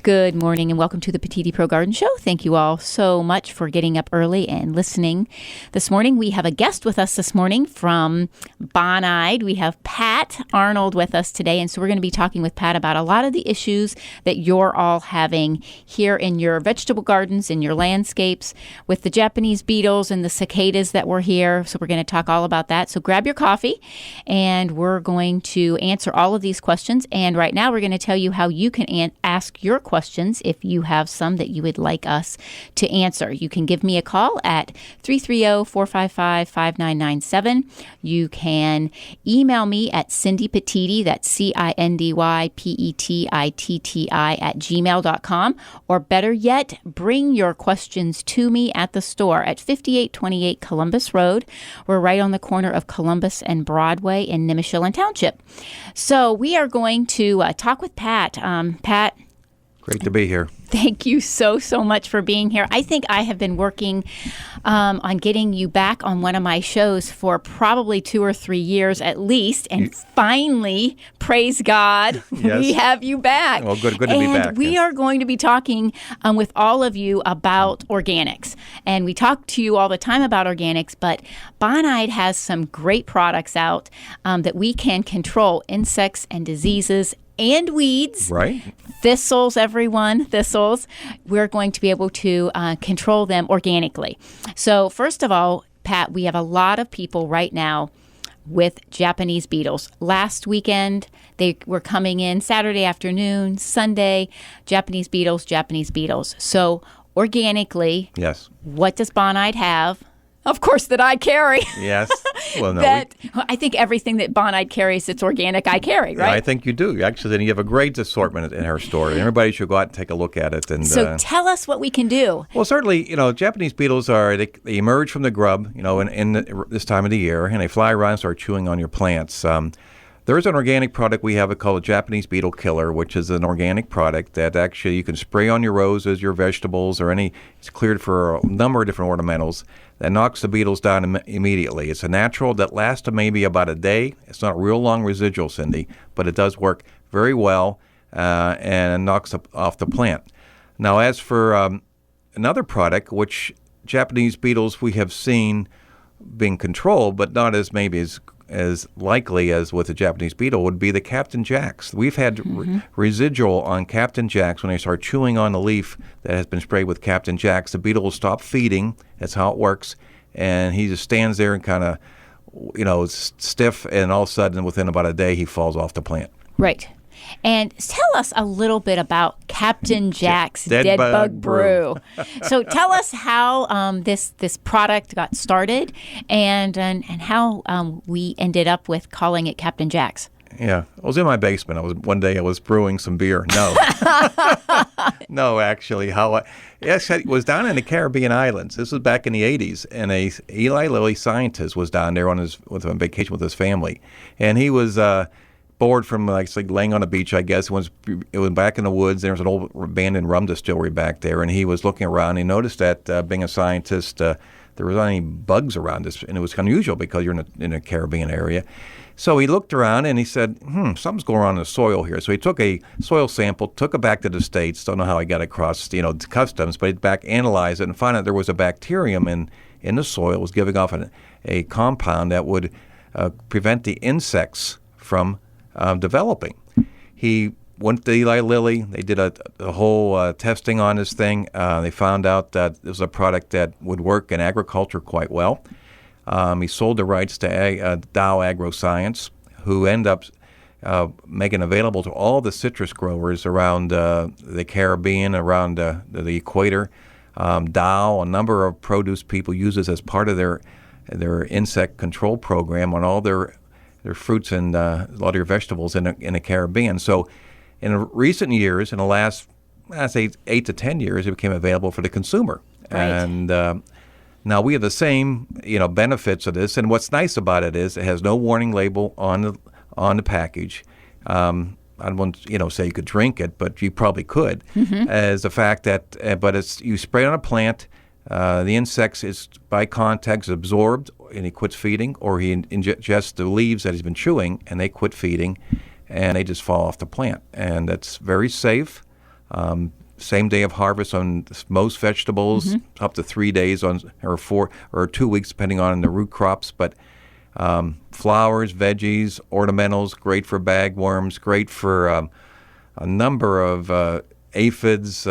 Good morning and welcome to the Petitti Pro Garden Show. Thank you all so much for getting up early and listening. This morning we have a guest with us this morning from Bonide. We have Pat Arnold with us today, and so we're going to be talking with Pat about a lot of the issues that you're all having here in your vegetable gardens, in your landscapes, with the Japanese beetles and the cicadas that were here. So we're going to talk all about that. So grab your coffee and we're going to answer all of these questions. And right now we're going to tell you how you can ask your questions if you have some that you would like us to answer. You can give me a call at 330-455-5997. You can email me at Cindy Petitti, that's CindyPettitti at gmail.com, or better yet, bring your questions to me at the store at 5828 Columbus Road. We're right on the corner of Columbus and Broadway in Nimishillen Township. So we are going to talk with Pat. Pat, great to be here. Thank you so much for being here. I think I have been working on getting you back on one of my shows for probably 2 or 3 years at least. And finally, praise God, yes, we have you back. Well, good to be back. And we are going to be talking with all of you about organics. And we talk to you all the time about organics, but Bonide has some great products out that we can control insects and diseases and weeds. Right. Thistles, everyone, thistles. We're going to be able to control them organically. So first of all, Pat, we have a lot of people right now with Japanese beetles. Last weekend, they were coming in Saturday afternoon, Sunday, Japanese beetles. So organically, yes, what does Bonide have? Of course, that I carry. Yes. Well, no. I think everything that Bonide carries that's organic, I carry, right? Yeah, I think you do. Actually, then you have a great assortment in her store. And everybody should go out and take a look at it. And so tell us what we can do. Well, certainly, Japanese beetles they emerge from the grub, in this time of the year, and they fly around and start chewing on your plants. There's an organic product we have called a Japanese beetle killer, which is an organic product that actually you can spray on your roses, your vegetables, or it's cleared for a number of different ornamentals that knocks the beetles down immediately. It's a natural that lasts maybe about a day. It's not a real long residual, Cindy, but it does work very well and knocks off the plant. Now, as for another product, which Japanese beetles we have seen being controlled, but not as likely as with the Japanese beetle, would be the Captain Jacks. We've had residual on Captain Jacks. When they start chewing on the leaf that has been sprayed with Captain Jacks, the beetle will stop feeding. That's how it works. And he just stands there and kind of, stiff, and all of a sudden, within about a day, he falls off the plant. Right. And tell us a little bit about Captain Jack's Dead Bug Brew. So tell us how this product got started and how we ended up with calling it Captain Jack's. Yeah, I was in my basement. One day I was brewing some beer. No, no, actually, it was down in the Caribbean islands. This was back in the 80s, and a Eli Lilly scientist was down there on vacation with his family, and he was bored from laying on a beach, I guess. It was back in the woods. There was an old abandoned rum distillery back there, and he was looking around. He noticed that being a scientist, there was not any bugs around this, and it was unusual because you're in a Caribbean area. So he looked around and he said, something's going on in the soil here. So he took a soil sample, took it back to the States. Don't know how he got across, customs, but he analyzed it and found out there was a bacterium in the soil. It was giving off a compound that would prevent the insects from developing. He went to Eli Lilly. They did a whole testing on this thing. They found out that it was a product that would work in agriculture quite well. He sold the rights to Dow AgroScience, who ended up making available to all the citrus growers around the Caribbean, around the equator. Dow, a number of produce people use this as part of their insect control program on all their fruits and a lot of your vegetables in the Caribbean. So in recent years, in the last, I'd say 8 to 10 years, it became available for the consumer. Right. And now we have the same, benefits of this. And what's nice about it is it has no warning label on the package. I don't want to, say you could drink it, but you probably could. As the fact that, but you spray it on a plant. The insects is by contact absorbed, and he quits feeding, or he ingests the leaves that he's been chewing, and they quit feeding, and they just fall off the plant. And that's very safe. Same day of harvest on most vegetables, up to 3 days or 4 or 2 weeks, depending on the root crops. But flowers, veggies, ornamentals, great for bagworms, great for a number of aphids,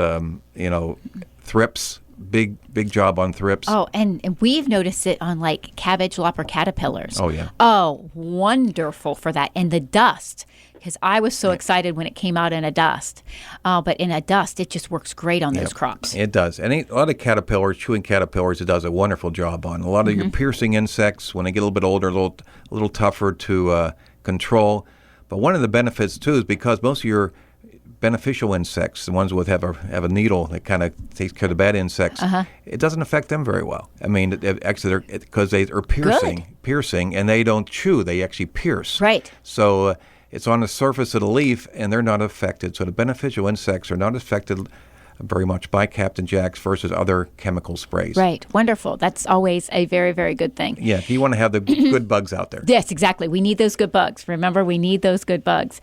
thrips. Big job on thrips. Oh, and we've noticed it on like cabbage lopper caterpillars. Oh, yeah. Oh, wonderful for that. And the dust, because I was so excited when it came out in a dust. But in a dust, it just works great on those crops. It does. And a lot of caterpillars, chewing caterpillars, it does a wonderful job on. A lot of your piercing insects, when they get a little bit older, a little tougher to control. But one of the benefits, too, is because most of your beneficial insects, the ones that have a needle that kind of takes care of the bad insects, it doesn't affect them very well. I mean, actually, because they are piercing, and they don't chew; they actually pierce. Right. So it's on the surface of the leaf, and they're not affected. So the beneficial insects are not affected very much by Captain Jack's versus other chemical sprays. Right. Wonderful. That's always a very, very good thing. Yeah. You want to have the good bugs out there. Yes, exactly. We need those good bugs. Remember, we need those good bugs.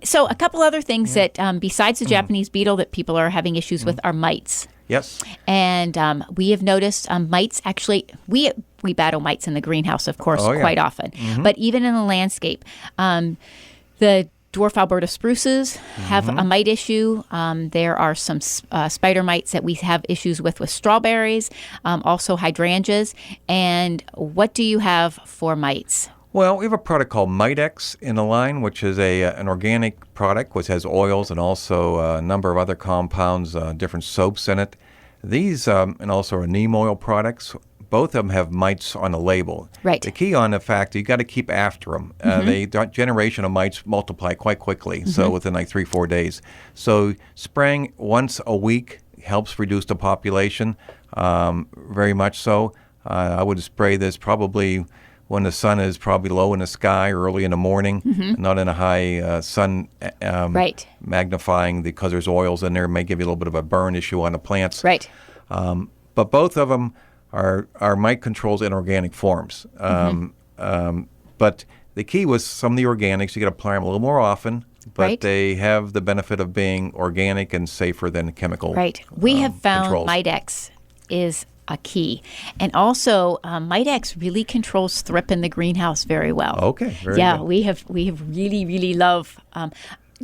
So a couple other things that, besides the Japanese beetle that people are having issues with, are mites. Yes. And we have noticed mites actually, we battle mites in the greenhouse, of course, quite often. But even in the landscape, the dwarf Alberta spruces have a mite issue. There are some spider mites that we have issues with strawberries, also hydrangeas. And what do you have for mites? Well, we have a product called Mitex in the line, which is an organic product which has oils and also a number of other compounds, different soaps in it. These and also are neem oil products. Both of them have mites on the label. Right. The key on the fact, you got to keep after them. That generation of mites multiply quite quickly, so within like 3-4 days. So spraying once a week helps reduce the population, very much so. I would spray this probably when the sun is probably low in the sky, early in the morning, not in a high sun magnifying, because there's oils in there. It may give you a little bit of a burn issue on the plants. Right. But both of them are mite controls in organic forms. But the key was some of the organics, you got to apply them a little more often, but they have the benefit of being organic and safer than chemical. Right. We have found controls. Mitex is a key. And also, Mitex really controls thrip in the greenhouse very well. Okay, very good. We have really, really love.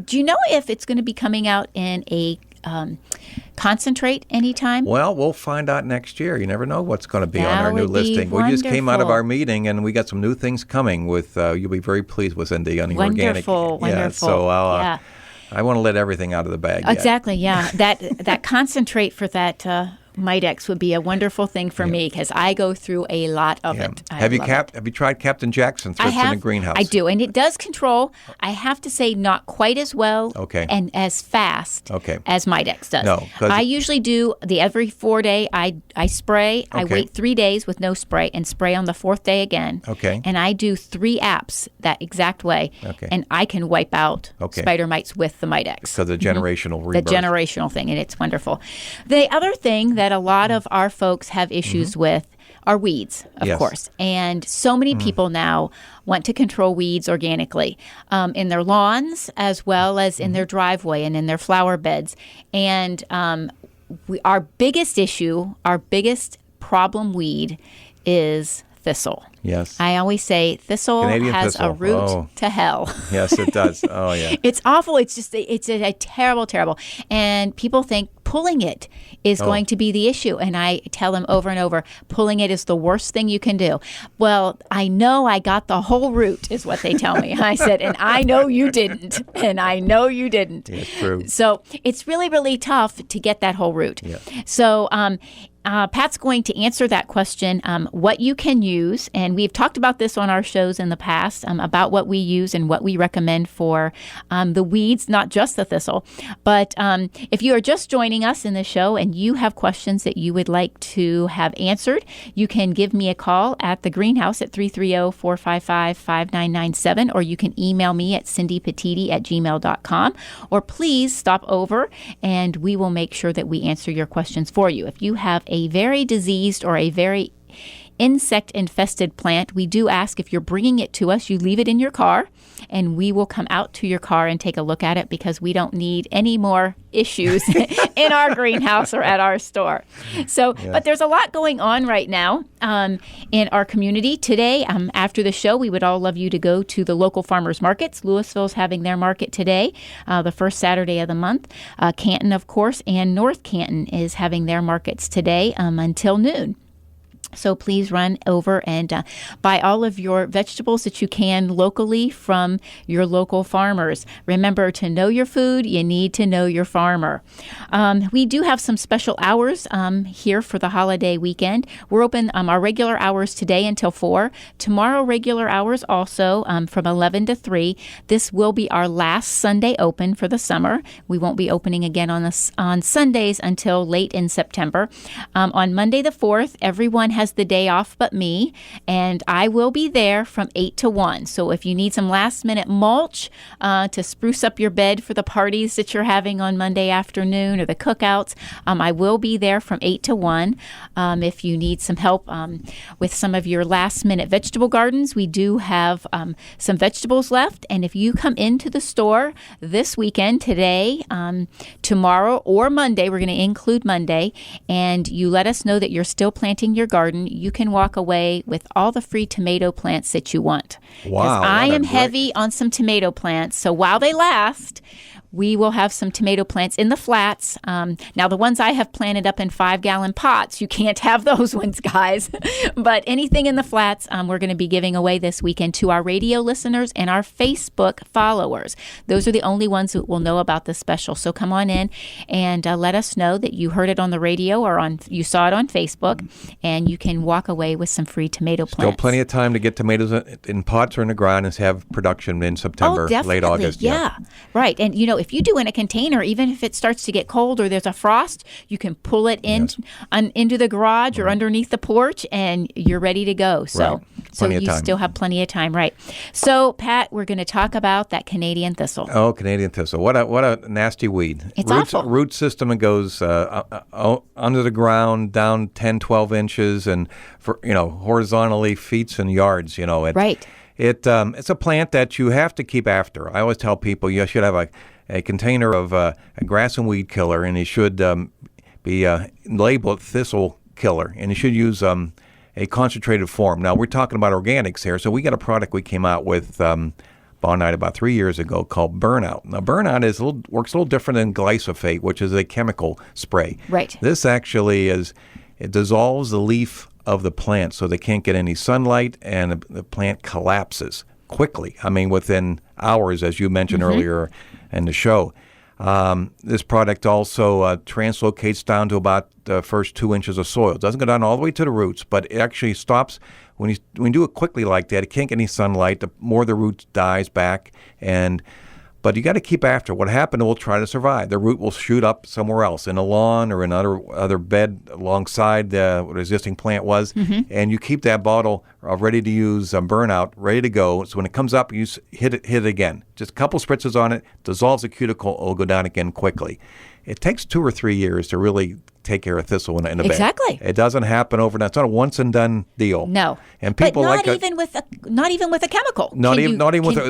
Do you know if it's going to be coming out in a concentrate anytime? Well, we'll find out next year. You never know what's going to be That on our new would be listing. We just came out of wonderful. our meeting, and we got some new things coming. With you'll be very pleased with Cindy on the organic. Wonderful. Yeah, so I want to let everything out of the bag. Exactly. Yeah. That concentrate for that Mitex would be a wonderful thing for me, because I go through a lot of it. Have you tried Captain Jackson thrips in the greenhouse? I do, and it does control. I have to say, not quite as well and as fast as Mitex does. No, I usually do every 4 day. I spray. I wait 3 days with no spray and spray on the 4th day again. And I do 3 apps that exact way, and I can wipe out spider mites with the Mitex. So the generational rebirth. The generational thing, and it's wonderful. The other thing that a lot of our folks have issues with are weeds, of course. And so many people now want to control weeds organically in their lawns as well as in their driveway and in their flower beds. And our biggest issue, our biggest problem weed is thistle. Yes. I always say thistle has a route to hell. Yes, it does. Oh, yeah. It's awful. It's just, it's a terrible, terrible. And people think pulling it is going to be the issue. And I tell them over and over, pulling it is the worst thing you can do. Well, I know I got the whole root, is what they tell me. I said, and I know you didn't. And I know you didn't. It's true. So it's really, really tough to get that whole root. Yeah. So Pat's going to answer that question, what you can use. And we've talked about this on our shows in the past, about what we use and what we recommend for the weeds, not just the thistle. But if you are just joining us in the show and you have questions that you would like to have answered, you can give me a call at the greenhouse at 330-455-5997, or you can email me at cindypetitti@gmail.com, or please stop over and we will make sure that we answer your questions for you. If you have a very diseased or a very insect-infested plant. We do ask if you're bringing it to us, you leave it in your car, and we will come out to your car and take a look at it because we don't need any more issues in our greenhouse or at our store. So, but there's a lot going on right now in our community. Today, after the show, we would all love you to go to the local farmers markets. Louisville's having their market today, the first Saturday of the month. Canton, of course, and North Canton is having their markets today until noon. So please run over and buy all of your vegetables that you can locally from your local farmers. Remember, to know your food, you need to know your farmer. We do have some special hours here for the holiday weekend. We're open our regular hours today until 4. Tomorrow, regular hours also from 11 to 3. This will be our last Sunday open for the summer. We won't be opening again on Sundays until late in September. On Monday the 4th, everyone has the day off but me, and I will be there from 8 to 1. So if you need some last-minute mulch to spruce up your bed for the parties that you're having on Monday afternoon or the cookouts, I will be there from 8 to 1. If you need some help with some of your last-minute vegetable gardens, we do have some vegetables left, and if you come into the store this weekend, today, tomorrow, or Monday, we're going to include Monday, and you let us know that you're still planting your garden, you can walk away with all the free tomato plants that you want. Wow. I am heavy on some tomato plants, so while they last, we will have some tomato plants in the flats. Now, the ones I have planted up in 5-gallon pots, you can't have those ones, guys. But anything in the flats, we're going to be giving away this weekend to our radio listeners and our Facebook followers. Those are the only ones that will know about this special. So come on in and let us know that you heard it on the radio or you saw it on Facebook, and you can walk away with some free tomato plants. Still plenty of time to get tomatoes in pots or in the ground and have production in September, late August. Yeah, right. And, if you do in a container, even if it starts to get cold or there's a frost, you can pull it into the garage or underneath the porch, and you're ready to go. So, still have plenty of time, right? So, Pat, we're going to talk about that Canadian thistle. Oh, Canadian thistle! What a nasty weed! It's awful. Root system. It goes under the ground, down 10, 12 inches, and horizontally feet and yards. Right. It's a plant that you have to keep after. I always tell people you should have a container of a grass and weed killer, and you should be labeled thistle killer, and you should use a concentrated form. Now, we're talking about organics here, so we got a product we came out with Bonite about 3 years ago called Burnout. Now, Burnout works a little different than glyphosate, which is a chemical spray. Right. This actually it dissolves the leaf of the plant so they can't get any sunlight, and the plant collapses quickly. I mean, within hours, as you mentioned earlier in the show. This product also translocates down to about the first 2 inches of soil. It doesn't go down all the way to the roots, but it actually stops. When you do it quickly like that, it can't get any sunlight. The more the root dies back, but you got to keep after. What happened, it will try to survive. The root will shoot up somewhere else, in a lawn or in other bed alongside what the existing plant was, and you keep that bottle ready to use Burnout, ready to go. So when it comes up, you hit it again. Just a couple spritzes on it, dissolves the cuticle, it will go down again quickly. It takes 2 or 3 years to really take care of thistle in a bed. Exactly. It doesn't happen overnight. It's not a once and done deal. No. And people but not even with a chemical. Not even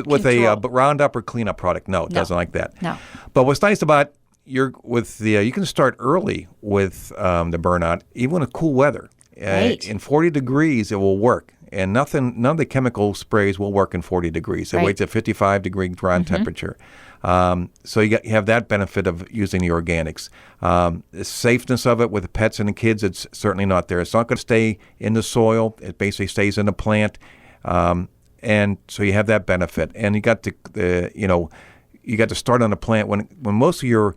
with a Roundup or cleanup product. No, it doesn't like that. No. But what's nice about you can start early with the Burnout, even with cool weather. Right. In 40 degrees, it will work. And none of the chemical sprays will work in 40 degrees. It waits at 55-degree ground temperature. So you have that benefit of using the organics. The safeness of it with the pets and the kids, it's certainly not there. It's not going to stay in the soil. It basically stays in the plant. And so you have that benefit. And you got to start on the plant when most of your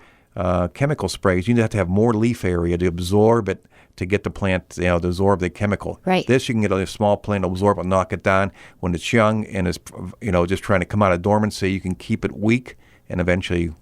chemical sprays, you have to have more leaf area to absorb it, to get the plant, to absorb the chemical. Right. This, you can get a small plant, absorb it, knock it down. When it's young and is, just trying to come out of dormancy, you can keep it weak and eventually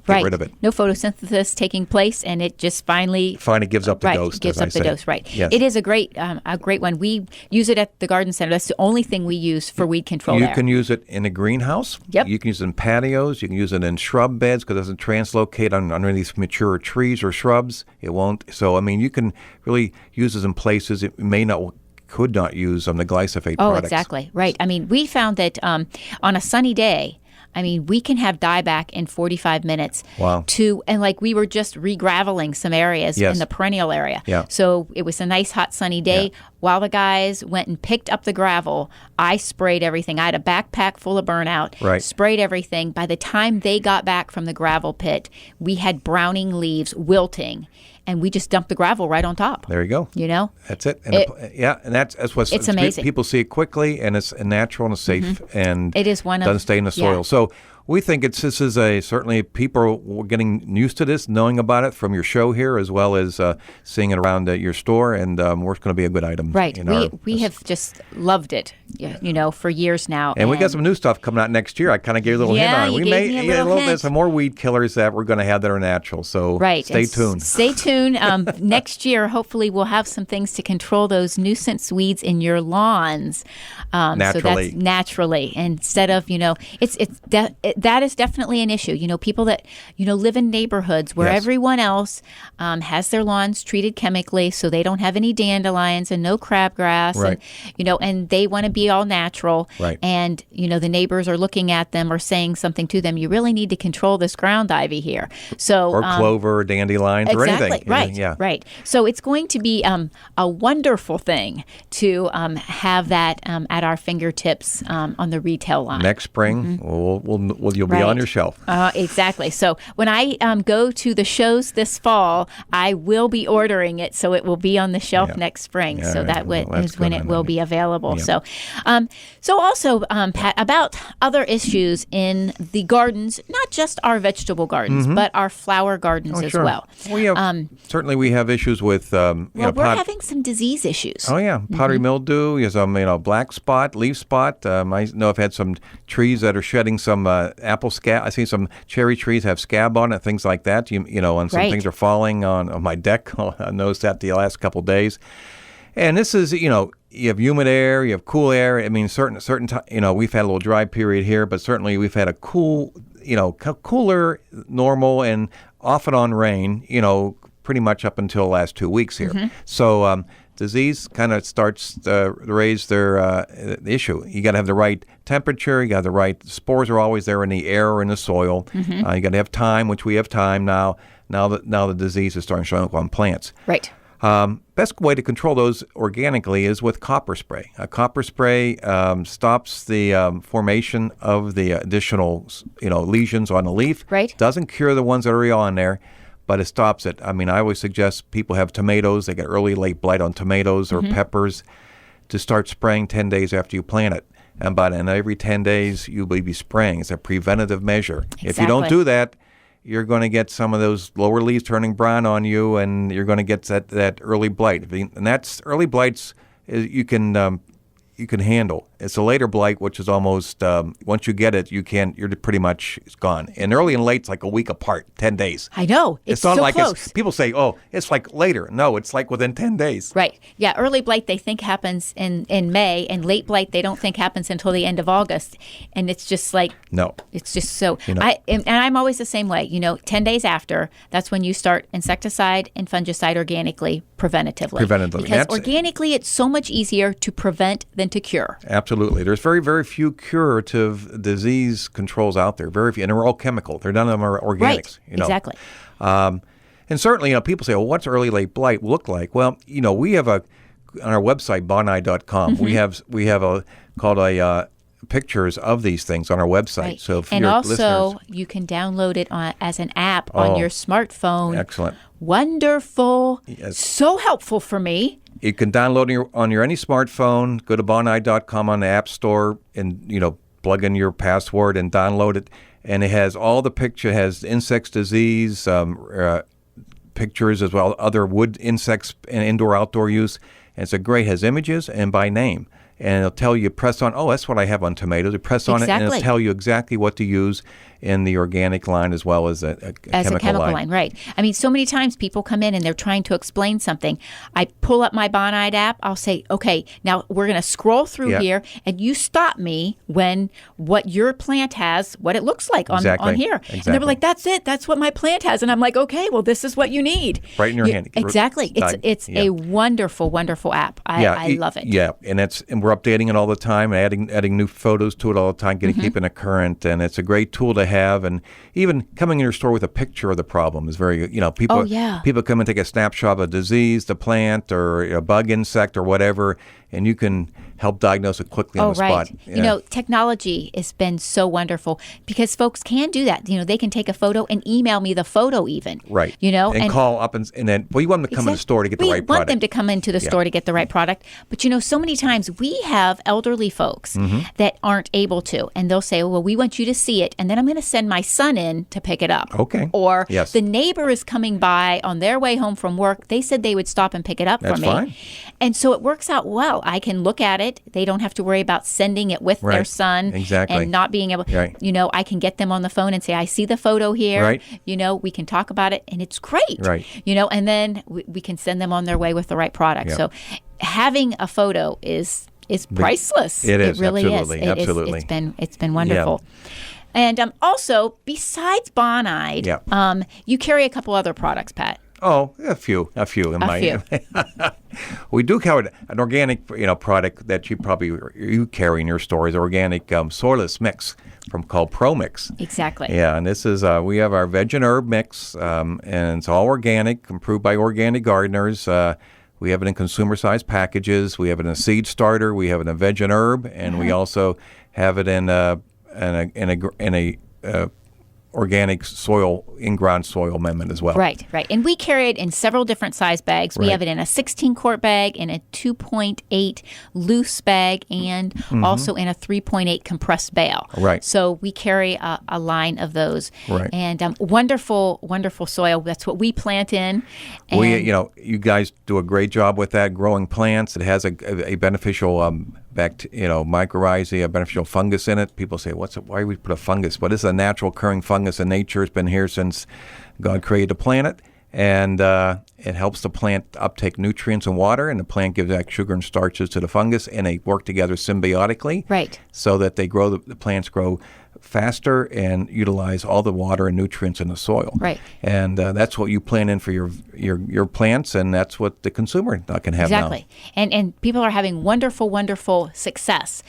get rid of it. No photosynthesis taking place, and it just finally gives up the ghost. Gives up the dose. Right. Yes. It is a great one. We use it at the garden center. That's the only thing we use for weed control. You can use it in a greenhouse. Yep. You can use it in patios. You can use it in shrub beds because it doesn't translocate underneath mature trees or shrubs. It won't. So you can really use it in places it may not could not use the glyphosate Oh, products. exactly. Right. I mean, we found that on a sunny day, I mean, we can have dieback in 45 minutes. Wow. And like we were just re-graveling some areas Yes. in the perennial area. Yeah. So it was a nice hot sunny day. Yeah. While the guys went and picked up the gravel, I sprayed everything. I had a backpack full of burnout, Right. sprayed everything. By the time they got back from the gravel pit, we had browning leaves wilting, and we just dumped the gravel right on top. There you go. You know? That's it. And and that's what It's amazing. People see it quickly, and it's natural and it's safe, and It is one of- doesn't stay in the soil. yeah. So we think this is certainly people are getting used to this, knowing about it from your show here, as well as seeing it around your store, and we're going to be a good item. Right. in We have just loved it, you know, for years now. And we got some new stuff coming out next year. I kind of gave you a little hint on it. you We gave may me a get little bit hint. some more weed killers that we're going to have that are natural. So Right. stay And tuned. Stay tuned. Next year, hopefully, we'll have some things to control those nuisance weeds in your lawns. Naturally. So that's naturally. Instead of, you know, that is definitely an issue. You know, people that, you know, live in neighborhoods where Yes. everyone else has their lawns treated chemically so they don't have any dandelions and no crabgrass. Right. And, you know, and they want to be all natural. Right. And, you know, the neighbors are looking at them or saying something to them. You really need to control this ground ivy here. So Or clover, or dandelions, or anything. Exactly. Right. Yeah. Right. So it's going to be a wonderful thing to have that at our fingertips on the retail line. Next spring, you'll be Right. on your shelf. Exactly. So when I go to the shows this fall, I will be ordering it, so it will be on the shelf Yeah. next spring. Yeah, So right. that Well, that's is when good. it will be available. Yeah. So also, Pat, about other issues in the gardens, not just our vegetable gardens, but our flower gardens as Sure. well. We have, certainly we have issues with Well, we're having some disease issues. Oh yeah, powdery mildew. There's black spot, leaf spot. I know I've had some trees that are shedding some apple scab. I see some cherry trees have scab on it, things like that. And some Right. things are falling on my deck. I noticed that the last couple of days. And this is, you have humid air, you have cool air. I mean, certain we've had a little dry period here, but certainly we've had a cool, cooler, normal, and off and on rain. Pretty much up until the last 2 weeks here. Mm-hmm. So disease kind of starts to raise their issue. You got to have the right temperature. You got the right spores are always there in the air or in the soil. Mm-hmm. You got to have time, which we have time now. Now the disease is starting to show up on plants. Right. Best way to control those organically is with copper spray. Copper spray stops the formation of the additional, lesions on the leaf. Right. Doesn't cure the ones that are already on there, but it stops it. I mean, I always suggest people have tomatoes. They get early, late blight on tomatoes or peppers to start spraying 10 days after you plant it. And every 10 days, you will be spraying. It's a preventative measure. If you don't Exactly. do that, you're going to get some of those lower leaves turning brown on you, and you're going to get that early blight. And that's early blights you can handle. It's a later blight, which is almost once you get it, you're pretty much gone. And early and late's like a week apart, 10 days. I know. It's not so like close. people say, oh, it's like later. No, it's like within 10 days. Right. Yeah. Early blight they think happens in May, and late blight they don't think happens until the end of August. And it's just like No. it's just so. know. And I'm always the same way. 10 days after, that's when you start insecticide and fungicide organically, preventatively. Preventatively. Because That's- organically, it's so much easier to prevent than to cure. Absolutely. There's very, very few curative disease controls out there. Very few, and they're all chemical. None of them are organics. Right. Exactly. And certainly, people say, well, what's early late blight look like? Well, we have on our website, boneye.com, we have pictures of these things on our website. Right. So if And your also, listeners, you can download it as an app on your smartphone. Excellent. Wonderful. Yes. So helpful for me. You can download it on your any smartphone, go to boneye.com on the App Store, and plug in your password and download it. And it has all the picture. It has insects disease pictures as well, other wood insects and indoor outdoor use. And it's has images and by name. and it'll tell you, press on, oh, that's what I have on tomatoes. You press on it, and it'll tell you exactly what to use in the organic line as well as a chemical line. Right. I mean, so many times people come in and they're trying to explain something. I pull up my Bonide app. I'll say, okay, now we're going to scroll through here, and you stop me when what your plant has, what it looks like on here. Exactly. And they're like, that's it. That's what my plant has. And I'm like, okay, well, this is what you need. Right in your hand. Exactly. It's a wonderful, wonderful app. I love it. Yeah, and we're updating it all the time, adding new photos to it all the time, keeping it current, and it's a great tool to have. And even coming in your store with a picture of the problem is very, people come and take a snapshot of a disease, the plant, or a bug, insect, or whatever, and you can help diagnose it quickly on the spot. Yeah. Technology has been so wonderful because folks can do that. They can take a photo and email me the photo even. Right. And call up and then, you want them to come in the store to get the right product. We want them to come into the store to get the right product. But, so many times we have elderly folks that aren't able to. And they'll say, well, we want you to see it. And then I'm going to send my son in to pick it up. Okay. Or the neighbor is coming by on their way home from work. They said they would stop and pick it up for me. Fine. And so it works out well. I can look at it. They don't have to worry about sending it with their son and not being able, I can get them on the phone and say, I see the photo here. Right. We can talk about it and it's great. Right. And then we can send them on their way with the right product. So having a photo is priceless. It is. It really absolutely. is. Absolutely. It's been wonderful. Yeah. And also, besides Bonide, you carry a couple other products, Pat. Oh, a few. We do carry an organic, product that you carry in your store is organic soilless mix called Pro Mix. Exactly. Yeah, and this is we have our veg and herb mix, and it's all organic, improved by organic gardeners. We have it in consumer-sized packages. We have it in a seed starter. We have it in veg and herb, and we also have it in a organic soil, in-ground soil amendment as well. Right. And we carry it in several different size bags. We have it in a 16-quart bag, in a 2.8 loose bag, and also in a 3.8 compressed bale. Right. So we carry a line of those. Right. And wonderful, wonderful soil. That's what we plant in. And you guys do a great job with that, growing plants. It has a beneficial mycorrhizae, a beneficial fungus in it. People say, why do we put a fungus? But it's a natural occurring fungus in nature. It's been here since God created the planet. And it helps the plant uptake nutrients and water, and the plant gives back sugar and starches to the fungus, and they work together symbiotically. Right. So that they grow, the plants grow faster and utilize all the water and nutrients in the soil. Right. And that's what you plant in for your plants, and that's what the consumer can have exactly. now. And people are having wonderful, wonderful success.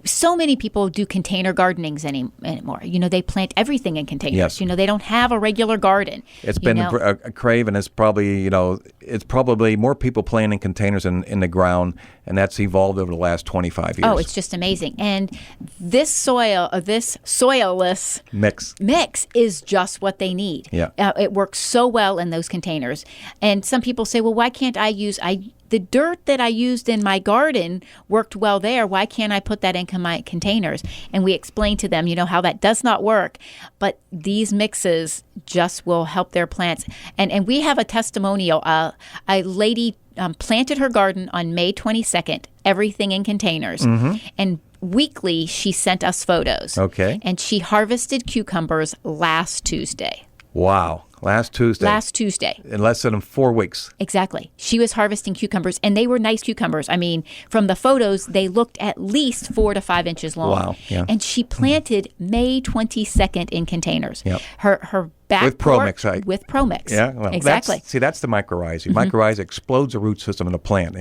So many people do container gardenings anymore. They plant everything in containers. Yes. They don't have a regular garden. It's been a crave, and it's probably, it's probably more people planting containers in the ground, and that's evolved over the last 25 years. Oh, it's just amazing. And this soilless mix is just what they need. Yeah. It works so well in those containers. And some people say, well, why can't I use the dirt that I used in my garden worked well there. Why can't I put that into my containers? And we explain to them, how that does not work. But these mixes just will help their plants. And we have a testimonial. A lady planted her garden on May 22nd, everything in containers. And weekly, she sent us photos. Okay. And she harvested cucumbers last Tuesday. Wow. Last Tuesday. In less than 4 weeks. Exactly. She was harvesting cucumbers, and they were nice cucumbers. I mean, from the photos, they looked at least 4 to 5 inches long. Wow. Yeah. And she planted May 22nd in containers. Yep. Her back with Pro Mix, with Pro Mix. Yeah, well, exactly. That's the mycorrhizae. Mycorrhizae explodes the root system of the plant.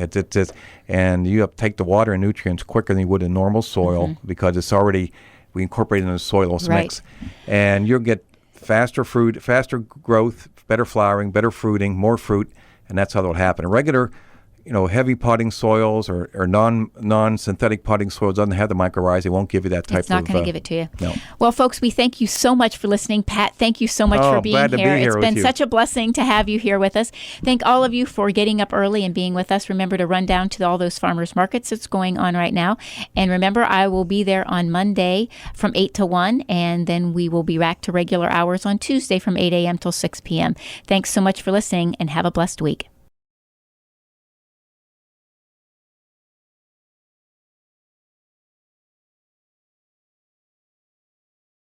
And you have to take the water and nutrients quicker than you would in normal soil because it's already, we incorporate it in the soilless mix. And you'll get faster fruit, faster growth, better flowering, better fruiting, more fruit, and that's how that'll happen. A regular, heavy potting soils or non-synthetic potting soils doesn't have the mycorrhizae. It won't give you that type of... It's not going to give it to you. No. Well, folks, we thank you so much for listening. Pat, thank you so much for being glad to here. Be here. It's been such a blessing to have you here with us. Thank all of you for getting up early and being with us. Remember to run down to all those farmers markets that's going on right now. And remember, I will be there on Monday from 8 to 1, and then we will be back to regular hours on Tuesday from 8 a.m. till 6 p.m. Thanks so much for listening, and have a blessed week.